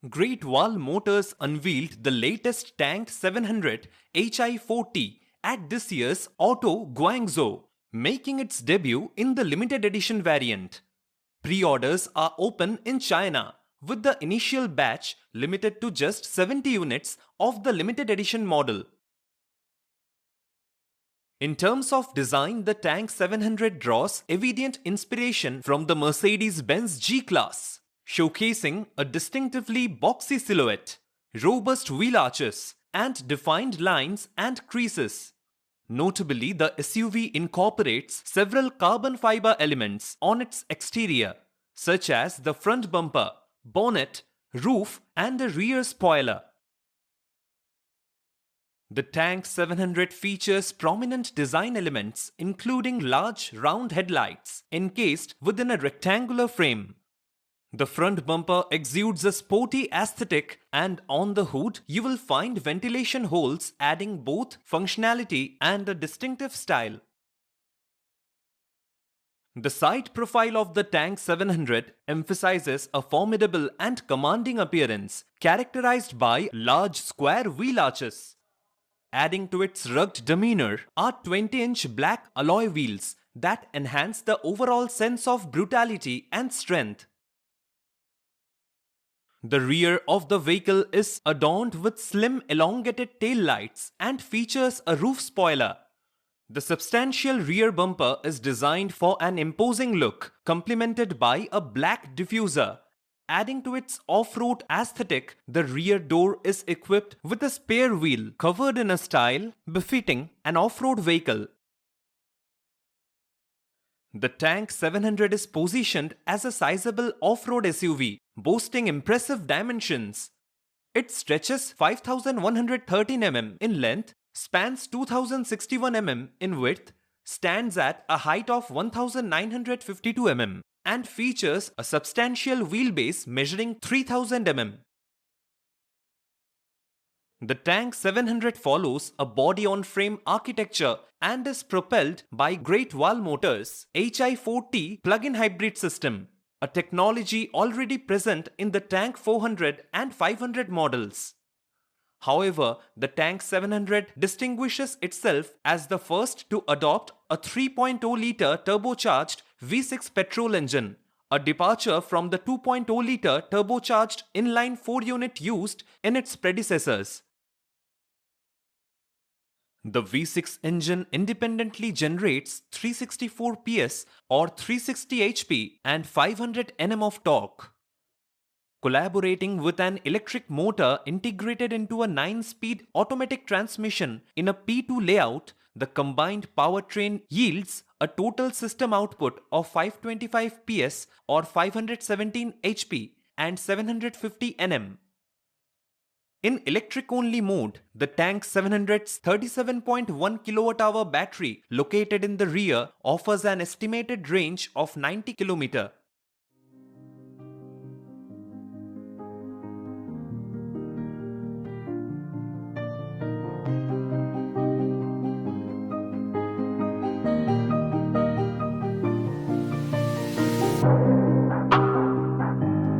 Great Wall Motors unveiled the latest Tank 700 Hi4-T at this year's Auto Guangzhou, making its debut in the limited edition variant. Pre-orders are open in China, with the initial batch limited to just 70 units of the limited edition model. In terms of design, the Tank 700 draws evident inspiration from the Mercedes-Benz G-Class, showcasing a distinctively boxy silhouette, robust wheel arches, and defined lines and creases. Notably, the SUV incorporates several carbon fiber elements on its exterior, such as the front bumper, bonnet, roof, and a rear spoiler. The Tank 700 features prominent design elements including large round headlights encased within a rectangular frame. The front bumper exudes a sporty aesthetic, and on the hood you will find ventilation holes adding both functionality and a distinctive style. The side profile of the Tank 700 emphasizes a formidable and commanding appearance characterized by large square wheel arches. Adding to its rugged demeanor are 20-inch black alloy wheels that enhance the overall sense of brutality and strength. The rear of the vehicle is adorned with slim elongated tail lights and features a roof spoiler. The substantial rear bumper is designed for an imposing look, complemented by a black diffuser. Adding to its off-road aesthetic, the rear door is equipped with a spare wheel covered in a style befitting an off-road vehicle. The Tank 700 is positioned as a sizable off-road SUV, boasting impressive dimensions. It stretches 5,113 mm in length, spans 2,061 mm in width, stands at a height of 1,952 mm, and features a substantial wheelbase measuring 3,000 mm. The Tank 700 follows a body-on-frame architecture and is propelled by Great Wall Motors' Hi4-T plug-in hybrid system, a technology already present in the Tank 400 and 500 models. However, the Tank 700 distinguishes itself as the first to adopt a 3.0-litre turbocharged V6 petrol engine, a departure from the 2.0-litre turbocharged inline 4-unit used in its predecessors. The V6 engine independently generates 364 PS or 360 HP and 500 Nm of torque. Collaborating with an electric motor integrated into a 9-speed automatic transmission in a P2 layout, the combined powertrain yields a total system output of 525 PS or 517 HP and 750 Nm. In electric-only mode, the Tank 700's 37.1 kWh battery located in the rear offers an estimated range of 90 km,